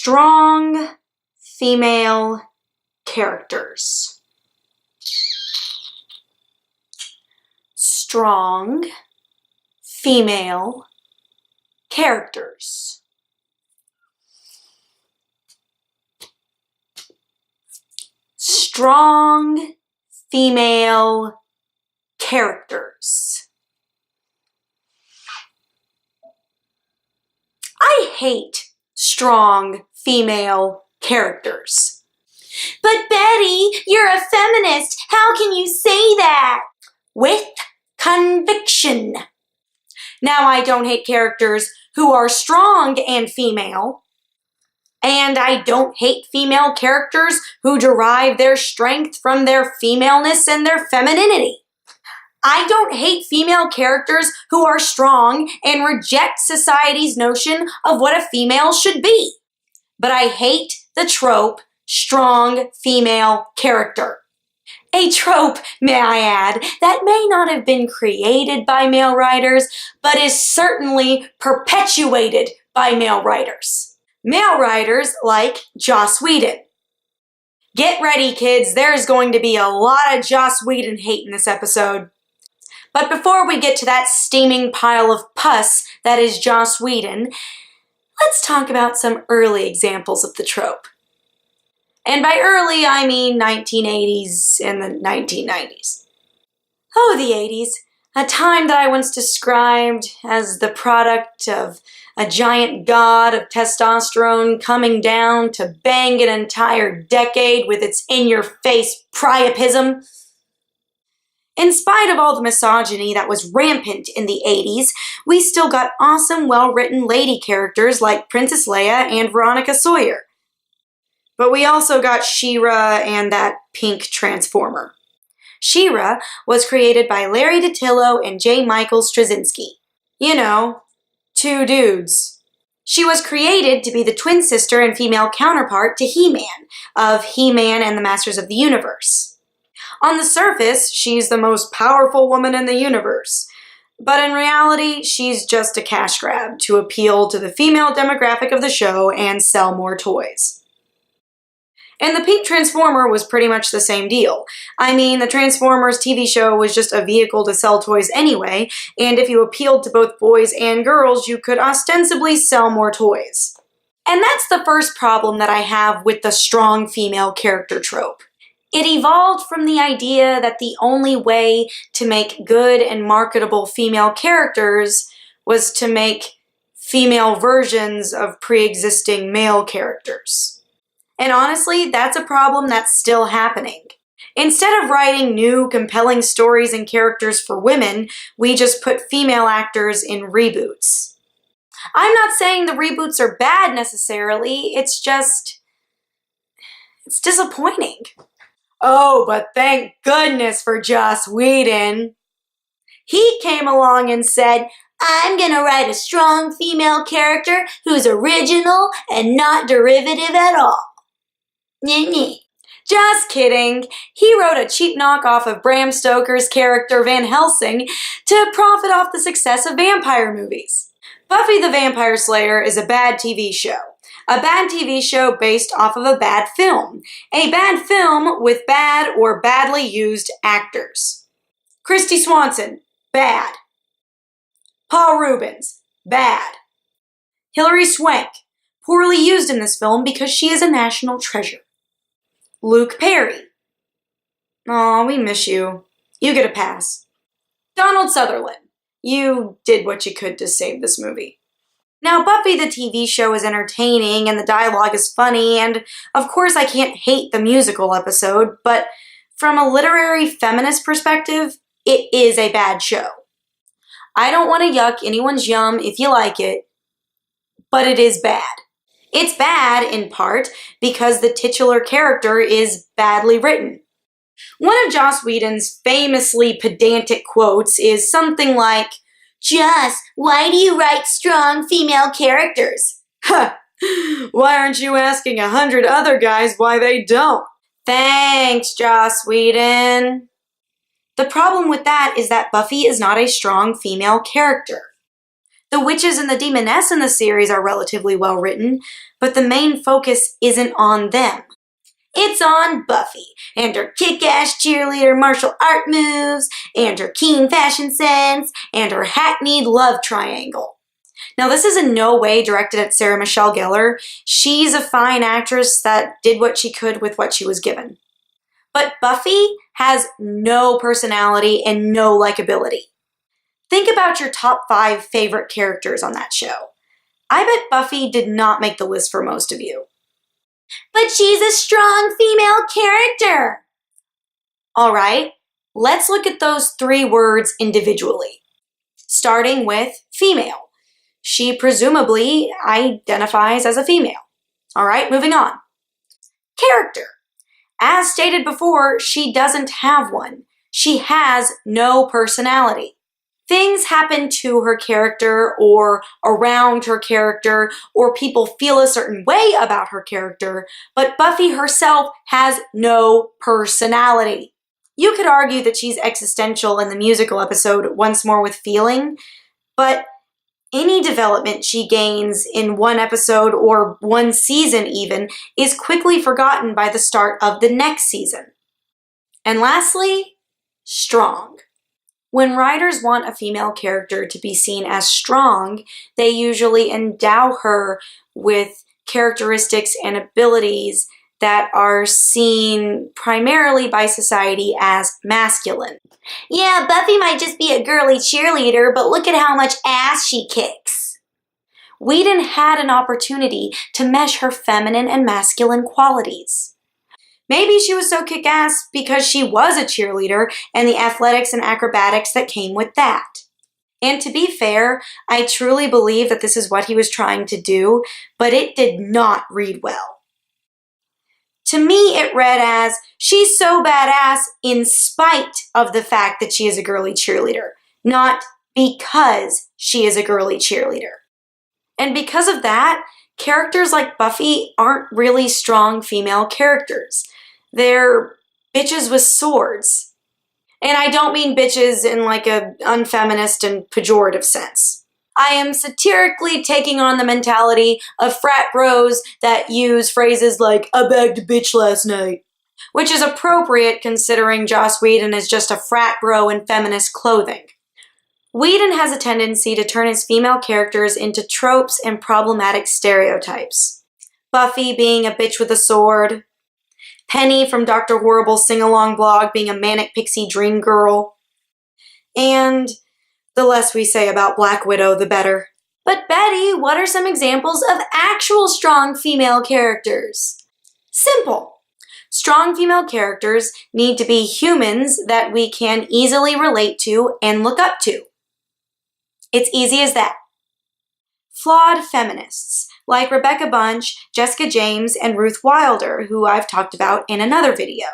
strong female characters. Strong female characters. Strong female characters. I hate strong female characters. But Betty, you're a feminist. How can you say that? With conviction. Now, I don't hate characters who are strong and female. And I don't hate female characters who derive their strength from their femaleness and their femininity. I don't hate female characters who are strong and reject society's notion of what a female should be. But I hate the trope, strong female character. A trope, may I add, that may not have been created by male writers, but is certainly perpetuated by male writers. Male writers like Joss Whedon. Get ready, kids, there's going to be a lot of Joss Whedon hate in this episode. But before we get to that steaming pile of pus that is Joss Whedon, let's talk about some early examples of the trope. And by early, I mean 1980s and the 1990s. Oh, the 80s, a time that I once described as the product of a giant god of testosterone coming down to bang an entire decade with its in-your-face priapism. In spite of all the misogyny that was rampant in the 80s, we still got awesome, well-written lady characters like Princess Leia and Veronica Sawyer. But we also got She-Ra and that pink transformer. She-Ra was created by Larry DiTillo and J. Michael Straczynski. You know, two dudes. She was created to be the twin sister and female counterpart to He-Man, of He-Man and the Masters of the Universe. On the surface, she's the most powerful woman in the universe. But in reality, she's just a cash grab to appeal to the female demographic of the show and sell more toys. And the pink transformer was pretty much the same deal. I mean, the Transformers TV show was just a vehicle to sell toys anyway, and if you appealed to both boys and girls, you could ostensibly sell more toys. And that's the first problem that I have with the strong female character trope. It evolved from the idea that the only way to make good and marketable female characters was to make female versions of pre-existing male characters. And honestly, that's a problem that's still happening. Instead of writing new, compelling stories and characters for women, we just put female actors in reboots. I'm not saying the reboots are bad necessarily, it's disappointing. Oh, but thank goodness for Joss Whedon. He came along and said, I'm gonna write a strong female character who's original and not derivative at all. Just kidding. He wrote a cheap knockoff of Bram Stoker's character Van Helsing to profit off the success of vampire movies. Buffy the Vampire Slayer is a bad TV show. A bad TV show based off of a bad film. A bad film with bad or badly used actors. Christy Swanson, bad. Paul Rubens, bad. Hilary Swank, poorly used in this film because she is a national treasure. Luke Perry. Aw, we miss you. You get a pass. Donald Sutherland. You did what you could to save this movie. Now, Buffy the TV show is entertaining and the dialogue is funny, and of course I can't hate the musical episode, but from a literary feminist perspective, it is a bad show. I don't want to yuck anyone's yum if you like it, but it is bad. It's bad, in part, because the titular character is badly written. One of Joss Whedon's famously pedantic quotes is something like, Joss, why do you write strong female characters? Huh, why aren't you asking 100 other guys why they don't? Thanks, Joss Whedon. The problem with that is that Buffy is not a strong female character. The witches and the demoness in the series are relatively well written, but the main focus isn't on them. It's on Buffy and her kick-ass cheerleader martial art moves and her keen fashion sense and her hackneyed love triangle. Now, this is in no way directed at Sarah Michelle Gellar. She's a fine actress that did what she could with what she was given. But Buffy has no personality and no likability. Think about your top 5 favorite characters on that show. I bet Buffy did not make the list for most of you. But she's a strong female character. All right, let's look at those 3 words individually. Starting with female. She presumably identifies as a female. All right, moving on. Character. As stated before, she doesn't have one. She has no personality. Things happen to her character or around her character, or people feel a certain way about her character, but Buffy herself has no personality. You could argue that she's existential in the musical episode Once More with Feeling, but any development she gains in one episode or one season even is quickly forgotten by the start of the next season. And lastly, strong. When writers want a female character to be seen as strong, they usually endow her with characteristics and abilities that are seen primarily by society as masculine. Yeah, Buffy might just be a girly cheerleader, but look at how much ass she kicks. Whedon had an opportunity to mesh her feminine and masculine qualities. Maybe she was so kick-ass because she was a cheerleader and the athletics and acrobatics that came with that. And to be fair, I truly believe that this is what he was trying to do, but it did not read well. To me, it read as, she's so badass in spite of the fact that she is a girly cheerleader, not because she is a girly cheerleader. And because of that, characters like Buffy aren't really strong female characters. They're bitches with swords. And I don't mean bitches in like a unfeminist and pejorative sense. I am satirically taking on the mentality of frat bros that use phrases like, I bagged a bitch last night, which is appropriate considering Joss Whedon is just a frat bro in feminist clothing. Whedon has a tendency to turn his female characters into tropes and problematic stereotypes. Buffy being a bitch with a sword, Penny from Dr. Horrible's sing-along blog being a manic pixie dream girl, and the less we say about Black Widow, the better. But Betty, what are some examples of actual strong female characters? Simple. Strong female characters need to be humans that we can easily relate to and look up to. It's easy as that. Flawed feminists, like Rebecca Bunch, Jessica James, and Ruth Wilder, who I've talked about in another video.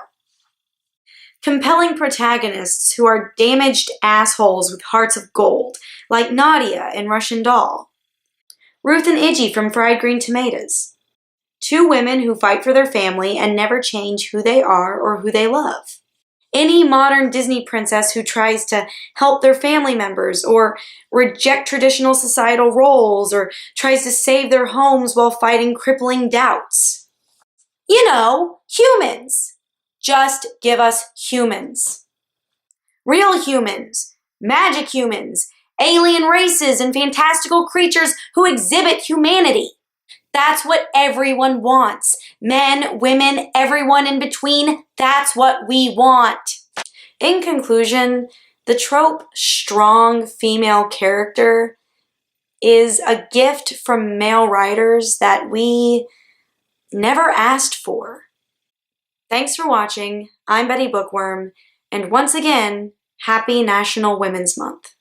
Compelling protagonists who are damaged assholes with hearts of gold, like Nadia in Russian Doll. Ruth and Iggy from Fried Green Tomatoes. 2 women who fight for their family and never change who they are or who they love. Any modern Disney princess who tries to help their family members or reject traditional societal roles or tries to save their homes while fighting crippling doubts. You know, humans. Just give us humans. Real humans, magic humans, alien races, and fantastical creatures who exhibit humanity. That's what everyone wants. Men, women, everyone in between, that's what we want. In conclusion, the trope strong female character is a gift from male writers that we never asked for. Thanks for watching. I'm Betty Bookworm, and once again, happy National Women's Month.